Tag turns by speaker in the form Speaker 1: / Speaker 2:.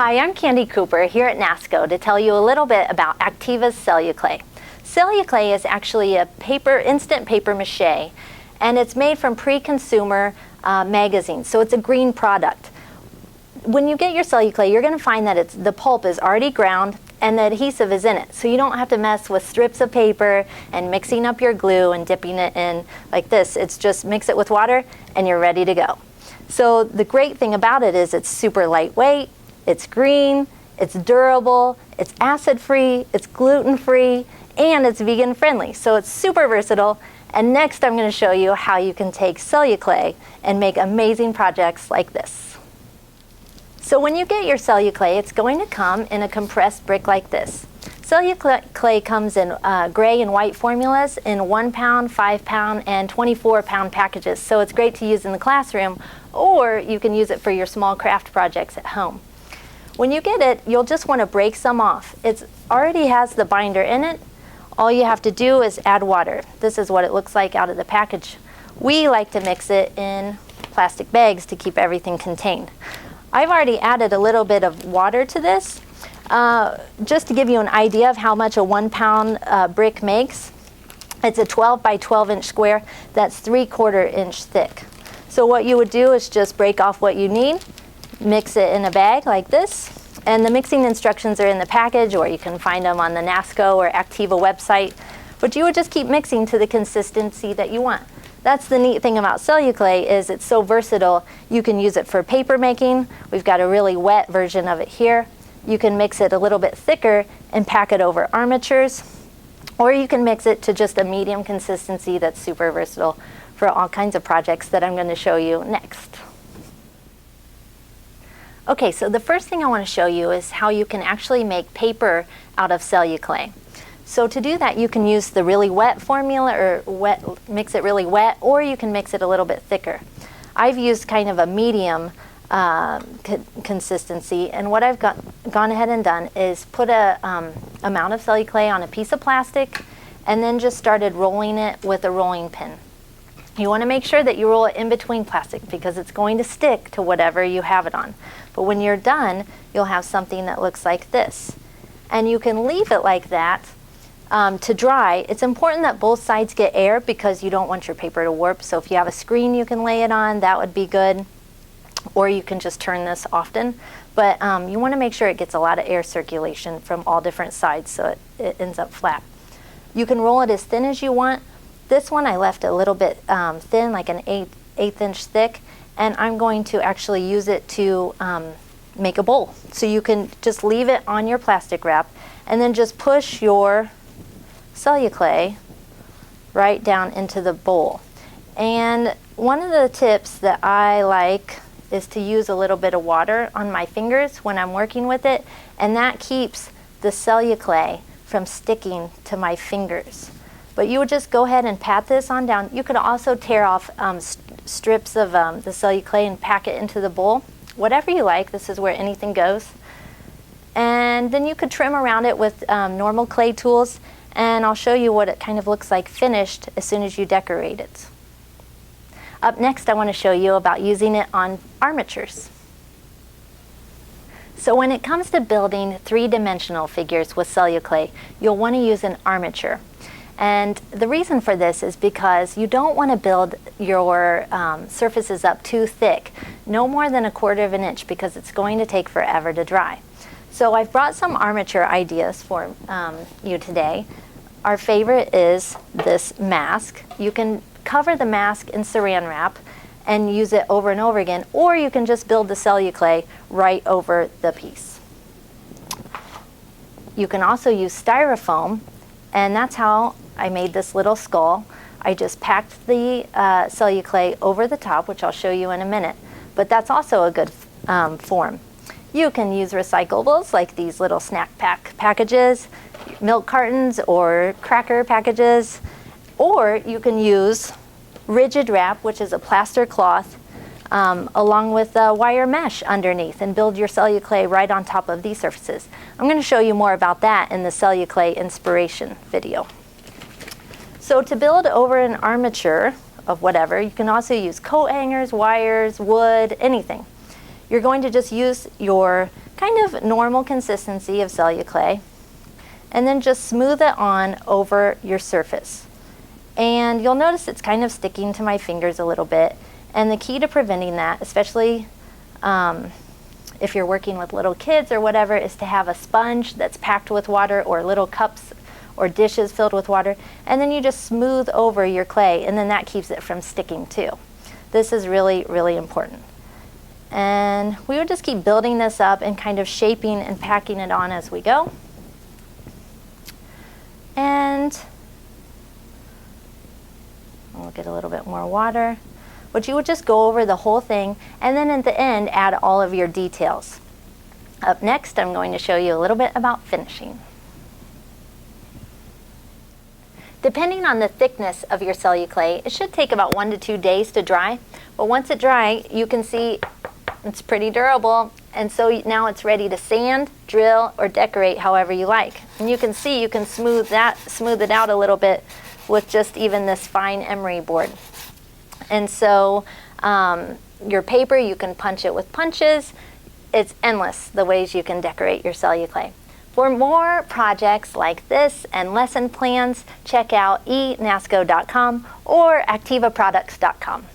Speaker 1: Hi, I'm Candy Cooper here at Nasco to tell you a little bit about Activa's CelluClay. CelluClay is actually a instant papier-mâché, and it's made from pre-consumer magazines, so it's a green product. When you get your CelluClay, you're going to find that the pulp is already ground and the adhesive is in it, so you don't have to mess with strips of paper and mixing up your glue and dipping it in like this. It's just mix it with water and you're ready to go. So the great thing about it is it's super lightweight, it's green, it's durable, it's acid-free, it's gluten-free, and it's vegan-friendly. So it's super versatile. And next I'm going to show you how you can take CelluClay and make amazing projects like this. So when you get your CelluClay, it's going to come in a compressed brick like this. CelluClay comes in gray and white formulas in 1 pound, 5 pound, and 24 pound packages. So it's great to use in the classroom, or you can use it for your small craft projects at home. When you get it, you'll just want to break some off. It already has the binder in it. All you have to do is add water. This is what it looks like out of the package. We like to mix it in plastic bags to keep everything contained. I've already added a little bit of water to this, just to give you an idea of how much a 1 pound brick makes. It's a 12 by 12 inch square that's 3/4 inch thick. So what you would do is just break off what you need, mix it in a bag like this, and the mixing instructions are in the package, or you can find them on the Nasco or Activa website. But you would just keep mixing to the consistency that you want. That's the neat thing about CelluClay, is it's so versatile. You can use it for paper making. We've got a really wet version of it here. You can mix it a little bit thicker and pack it over armatures, or you can mix it to just a medium consistency that's super versatile for all kinds of projects that I'm going to show you next. Okay, so the first thing I want to show you is how you can actually make paper out of CelluClay. So to do that, you can use the really wet formula, or mix it really wet, or you can mix it a little bit thicker. I've used kind of a medium consistency, and what I've gone ahead and done is put a amount of CelluClay on a piece of plastic and then just started rolling it with a rolling pin. You want to make sure that you roll it in between plastic because it's going to stick to whatever you have it on. But when you're done, you'll have something that looks like this. And you can leave it like that to dry. It's important that both sides get air because you don't want your paper to warp. So if you have a screen you can lay it on, that would be good. Or you can just turn this often. But you want to make sure it gets a lot of air circulation from all different sides so it ends up flat. You can roll it as thin as you want. This one I left a little bit thin, like an eighth inch thick, and I'm going to actually use it to make a bowl. So you can just leave it on your plastic wrap and then just push your CelluClay right down into the bowl. And one of the tips that I like is to use a little bit of water on my fingers when I'm working with it, and that keeps the CelluClay from sticking to my fingers. But you would just go ahead and pat this on down. You could also tear off strips of the CelluClay and pack it into the bowl. Whatever you like, this is where anything goes. And then you could trim around it with normal clay tools, and I'll show you what it kind of looks like finished as soon as you decorate it. Up next, I want to show you about using it on armatures. So when it comes to building three-dimensional figures with CelluClay, you'll want to use an armature. And the reason for this is because you don't want to build your surfaces up too thick, no more than 1/4 inch, because it's going to take forever to dry. So I've brought some armature ideas for you today. Our favorite is this mask. You can cover the mask in saran wrap and use it over and over again, or you can just build the CelluClay right over the piece. You can also use styrofoam, and that's how I made this little skull. I just packed the CelluClay over the top, which I'll show you in a minute, but that's also a good form. You can use recyclables like these little snack packages, milk cartons, or cracker packages, or you can use rigid wrap, which is a plaster cloth, along with wire mesh underneath, and build your CelluClay right on top of these surfaces. I'm going to show you more about that in the CelluClay inspiration video. So to build over an armature of whatever, you can also use coat hangers, wires, wood, anything. you're going to just use your kind of normal consistency of CelluClay and then just smooth it on over your surface. And you'll notice it's kind of sticking to my fingers a little bit. And the key to preventing that, especially if you're working with little kids or whatever, is to have a sponge that's packed with water or little cups or dishes filled with water, and then you just smooth over your clay, and then that keeps it from sticking too. This is really, really important. And we would just keep building this up and kind of shaping and packing it on as we go. And we'll get a little bit more water. But you would just go over the whole thing, and then at the end add all of your details. Up next, I'm going to show you a little bit about finishing. Depending on the thickness of your CelluClay, it should take about 1 to 2 days to dry. But once it dries, you can see it's pretty durable, and so now it's ready to sand, drill, or decorate however you like. And you can see you can smooth it out a little bit with just even this fine emery board. And so your paper, you can punch it with punches. It's endless the ways you can decorate your CelluClay. For more projects like this and lesson plans, check out enasco.com or activaproducts.com.